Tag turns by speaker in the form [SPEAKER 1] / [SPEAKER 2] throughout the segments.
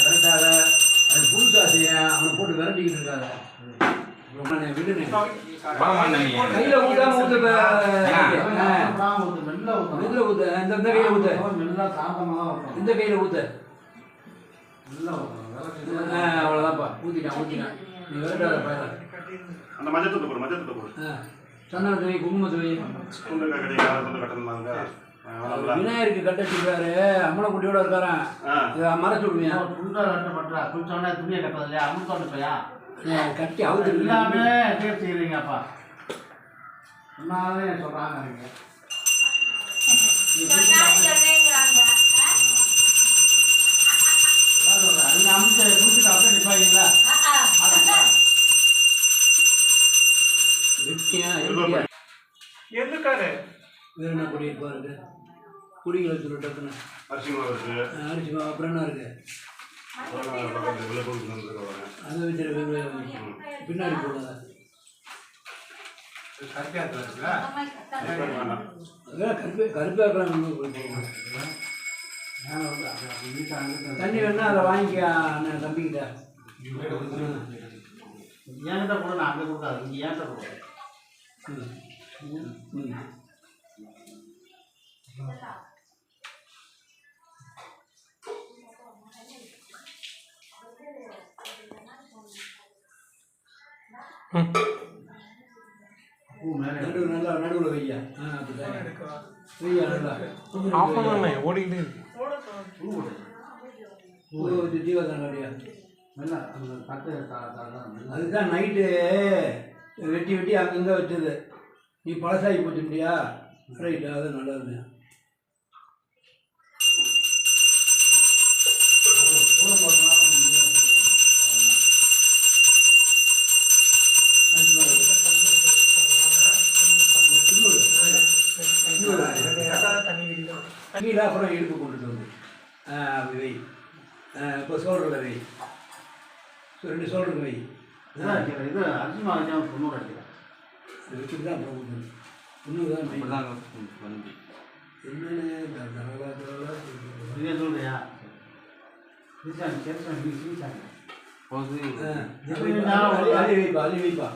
[SPEAKER 1] விரட்டாத அது புதுசாசிய அவனை போட்டு விரட்டிக்கிட்டு இருக்காத கையில ஊத்தாம ஊத்து மெல்ல ஊத்து இந்த கையில ஊத்து இந்த கையில ஊத்து அவ்வளவுதான்ப்பா ஊத்திட்டான் நீ விரட்டாத பயிர
[SPEAKER 2] அந்த மஞ்சள் போடு
[SPEAKER 1] சந்தன துணி குங்கும துணி விநாயகருக்கு கட்டிருக்காரு அம்மனை குட்டியோட இருக்காரன் மறைச்சு விடுவியா
[SPEAKER 3] துணியை கட்டுறது இல்லையா அமுத்தோண்டு போயா
[SPEAKER 1] கட்டி அவுத்து
[SPEAKER 3] எல்லாமே செய்யறீங்கப்பா சொன்னாலே சொல்றாங்க நீங்க அமுத்து குடிச்சுட்டு அப்படியே நிப்பாங்களா
[SPEAKER 4] எதுக்காரு
[SPEAKER 1] வேற என்ன பொடி பாருங்க குடிகளை சொல்லிட்டு
[SPEAKER 2] அரிசி மாவு இருக்கு
[SPEAKER 1] அரிசி மாவு அப்புறம் என்ன இருக்கு அதை வச்சு பின்னாடி போடுங்க கருப்பாக்கலாம் தண்ணி வேணா அதை வாங்கிக்க தம்பிக்கிட்ட
[SPEAKER 3] ஏன்கிட்ட கூட நான் அங்கே கொடுக்காது இங்கே ஏன்ட்ட கொடுக்க
[SPEAKER 1] நல்லா நடுவில் வையா வையா நல்லா
[SPEAKER 4] ஓடிக்கிட்டே
[SPEAKER 1] ஜீவதாண்டியா அதுதான் நைட்டு வெட்டி அங்கங்கே வச்சது நீ பழசாகி போச்சுட்டியா ரைட்டு அது நல்லது தண்ணியில் அப்புறம் இடுப்பு கொண்டுட்டு வந்து அப்படி வை இப்போ சோல்டரில் வை 2 சோல்டருக்கு வை
[SPEAKER 3] இது அரிசி மாவு பொண்ணோட அடிக்கிறேன்
[SPEAKER 1] வச்சுட்டு தான் போகணும் இன்னும் தான் என்னென்ன
[SPEAKER 3] சொல்றியா
[SPEAKER 1] அள்ளி வைப்பா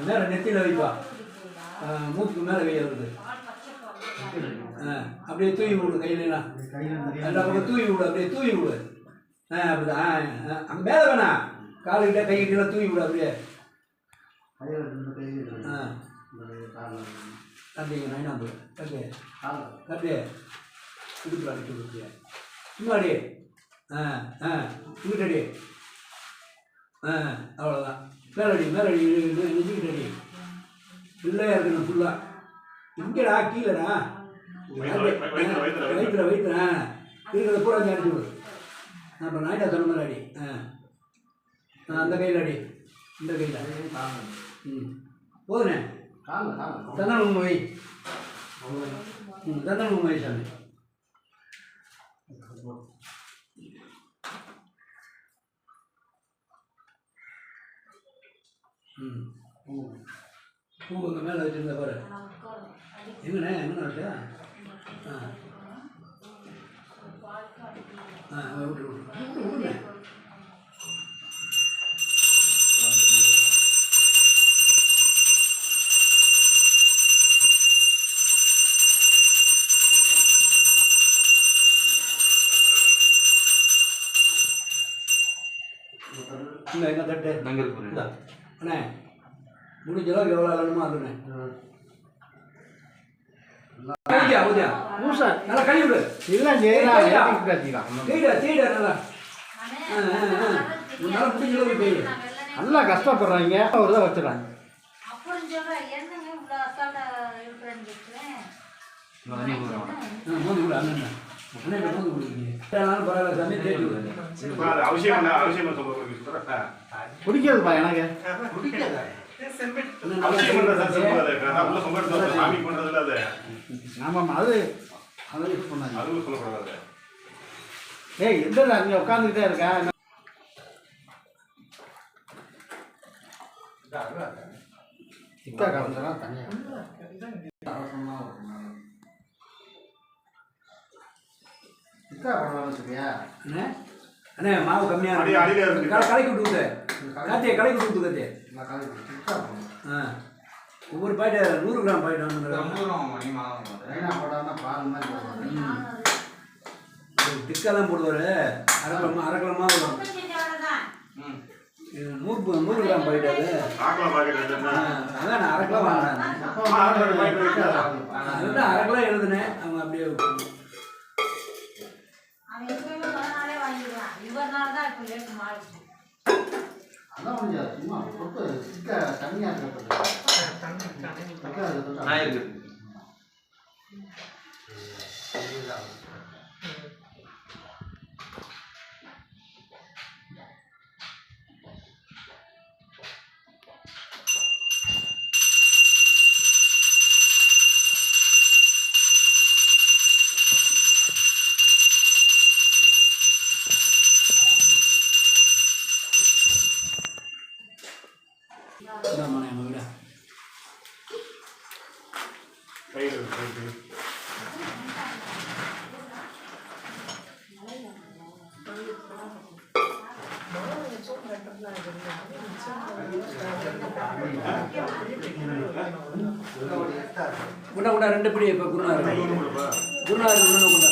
[SPEAKER 1] நேரம் நெத்தியில் வைப்பா மூச்சுக்கு மேலே வெய்ய வருது அப்படியே தூவி விடு கையிலாம் எல்லா பக்கம் தூவி விடு அப்படியே தூவி விடு அப்படிதான் அங்கே மேலே வேணா காலுக்கிட்ட கைக்கிட்டலாம் தூவி விடு அப்படியே அப்படிங்க நைனாம்பு அப்படியே இடுப்பில் அடிச்சு கொடுத்தியா சும்மாடி இங்கிட்டடி அவ்வளோதான் மேலடி நெஞ்சிக்கிட்டடி பிள்ளையா இருக்கணும் ஃபுல்லாக இங்கடா கீழடா வயிற்றுல இருக்கிறத பூரா அடிச்சு விடு அப்போ நாய்டா சொன்ன மாதிரி அடி அந்த கையில் அடி இந்த கையில் போதுனே தந்தனம் வை தந்தனம் வை சாமி பூ உங்கள் மேலே வச்சுருந்த பாரு எங்கண்ணே வச்சா விட்டு விடுங்க இல்லை எங்கே தட்டு அண்ணே முடிஞ்ச அளவுக்கு எவ்வளோ வேணுமோ அதுண்ணே நல்லா கழுவி விடு நல்லா முடிஞ்ச அளவுக்கு பெய்யுது
[SPEAKER 3] நல்லா கஷ்டப்படுறாங்க அவர் தான் வச்சுறாங்க குடிக்கிறதுப்பா எனக்கு ஆமாம் அது யூஸ் பண்ணாங்க
[SPEAKER 2] அதுவும் சொல்லக்கூடாது
[SPEAKER 3] ஏய் எந்த அங்கே உட்காந்துக்கிட்டே இருக்கேன். சிக்கா கலந்துனா தனியாக சிக்கா பண்ணலாம் சரியா?
[SPEAKER 1] அண்ணே அண்ணே மாவு கம்மியாக
[SPEAKER 2] அடி அடியில இருக்கு.
[SPEAKER 1] கலக்கி விட்டு ஊற்று காத்தியே கலக்கி விட்டு ஊற்று காத்தியே.
[SPEAKER 3] நான் கலந்து சிக்கா பண்ணலாம்.
[SPEAKER 1] ஆ ஒவ்வொரு பாக்கெட் 100 கிராம் பாக்கெட் வாங்குறாங்க.
[SPEAKER 3] ஏன்னா போடாமல் பால் மாதிரி போடுவாங்க.
[SPEAKER 1] திக்கெல்லாம் போடுவார். அரை கிலோமா வரும். இது 100 கிராம் பாக்கெட் அது.
[SPEAKER 2] ஆக்கலாம் பாக்கெட் எடுத்துன்னா
[SPEAKER 1] அதான் நான் 1/2 கிலோ வாங்கினேன். அதுதான் 1/2 கிலோ எழுதுனேன். அவங்க அப்படியே
[SPEAKER 3] அதான் முடியாது. சும்மா போட்டு சிக்கா தனியாக இருக்கப்படுது.
[SPEAKER 1] நம்ம விட
[SPEAKER 2] கையில் இருக்கு.
[SPEAKER 1] குண்டா 2 பிடி இப்போ குருநாறு
[SPEAKER 2] கையில் கொடுப்பா.
[SPEAKER 1] குருநாறு இன்னொன்று குண்டா